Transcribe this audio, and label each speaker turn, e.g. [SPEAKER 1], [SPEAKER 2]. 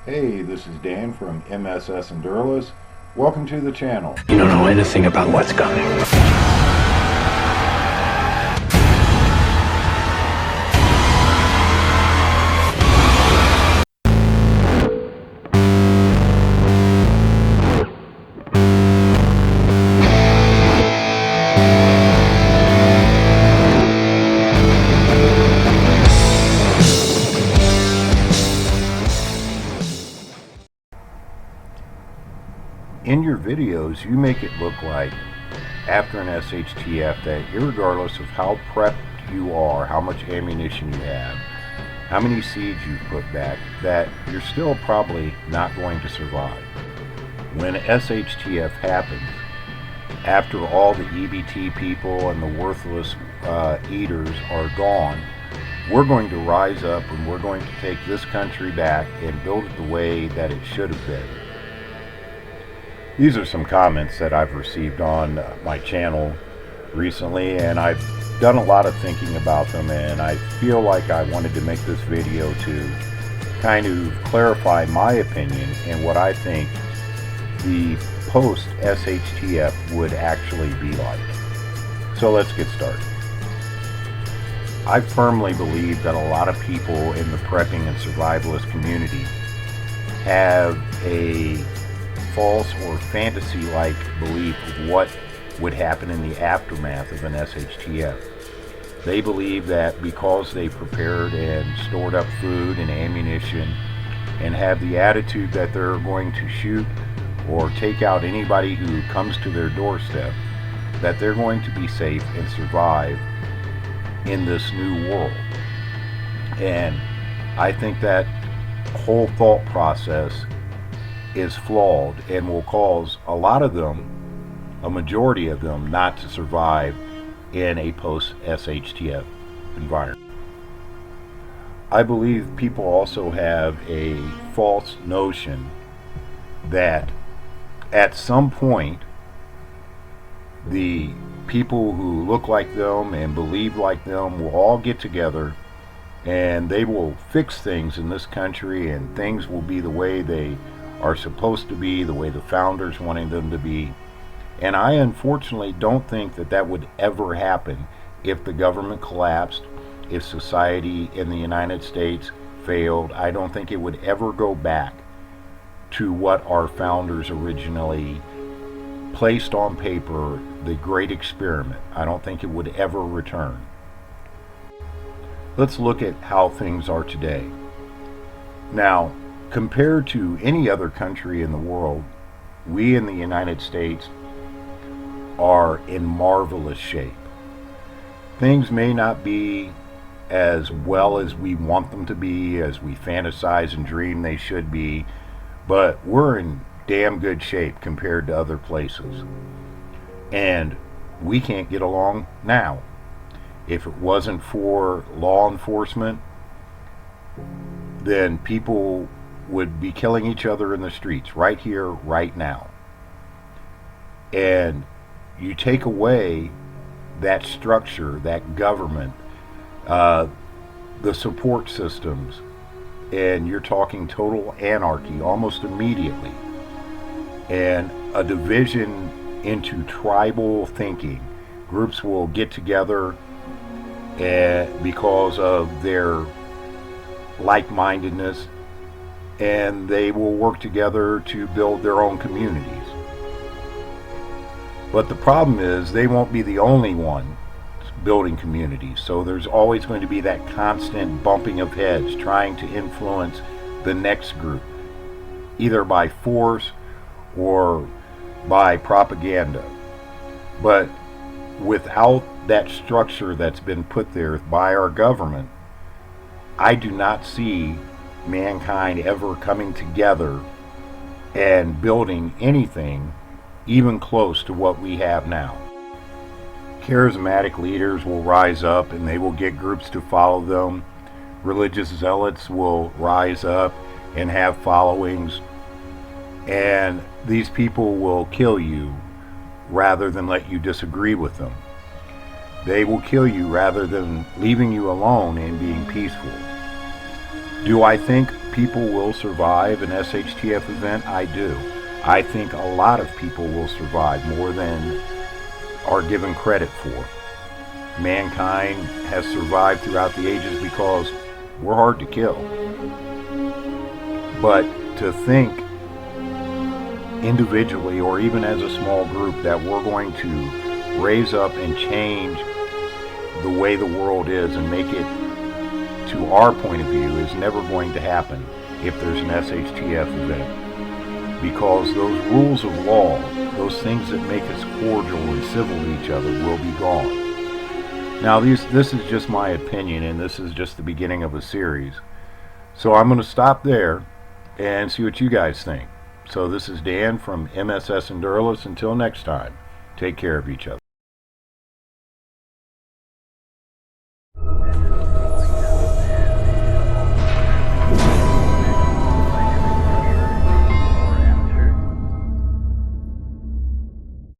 [SPEAKER 1] Hey, this is Dan from MSS Endureless. Welcome to the channel.
[SPEAKER 2] You don't know anything about what's coming.
[SPEAKER 1] In your videos, you make it look like after an SHTF that irregardless of how prepped you are, how much ammunition you have, how many seeds you've put back, that you're still probably not going to survive. When SHTF happens, after all the EBT people and the worthless eaters are gone, we're going to rise up and we're going to take this country back and build it the way that it should have been. These are some comments that I've received on my channel recently, and I've done a lot of thinking about them, and I feel like I wanted to make this video to kind of clarify my opinion and what I think the post SHTF would actually be like. So let's get started. I firmly believe that a lot of people in the prepping and survivalist community have a false or fantasy-like belief of what would happen in the aftermath of an SHTF. They believe that because they prepared and stored up food and ammunition and have the attitude that they're going to shoot or take out anybody who comes to their doorstep, that they're going to be safe and survive in this new world. And I think that whole thought process is flawed and will cause a lot of them, a majority of them, not to survive in a post-SHTF environment. I believe people also have a false notion that at some point the people who look like them and believe like them will all get together and they will fix things in this country and things will be the way they are supposed to be, the way the founders wanted them to be. And I unfortunately don't think that that would ever happen if the government collapsed, if society in the United States failed. I don't think it would ever go back to what our founders originally placed on paper, the great experiment. I don't think it would ever return. Let's look at how things are today. Now, compared to any other country in the world, we in the United States are in marvelous shape. Things may not be as well as we want them to be, as we fantasize and dream they should be, but we're in damn good shape compared to other places. And we can't get along now. If it wasn't for law enforcement, then people would be killing each other in the streets right here, right now. And you take away that structure, that government, the support systems, and you're talking total anarchy almost immediately, and a division into tribal thinking. Groups will get together because of their like-mindedness, and they will work together to build their own communities. But the problem is they won't be the only one building communities, so there's always going to be that constant bumping of heads trying to influence the next group, either by force or by propaganda. But without that structure that's been put there by our government, I do not see mankind ever coming together and building anything even close to what we have now. Charismatic leaders will rise up and they will get groups to follow them. Religious zealots will rise up and have followings, and these people will kill you rather than let you disagree with them. They will kill you rather than leaving you alone and being peaceful. Do I think people will survive an SHTF event? I do. I think a lot of people will survive, more than are given credit for. Mankind has survived throughout the ages because we're hard to kill. But to think individually or even as a small group that we're going to raise up and change the way the world is and make it to our point of view is never going to happen if there's an SHTF event. Because those rules of law, those things that make us cordial and civil to each other, will be gone. Now, this is just my opinion, and this is just the beginning of a series. So I'm going to stop there and see what you guys think. So this is Dan from MSS Endureless. Until next time, take care of each other.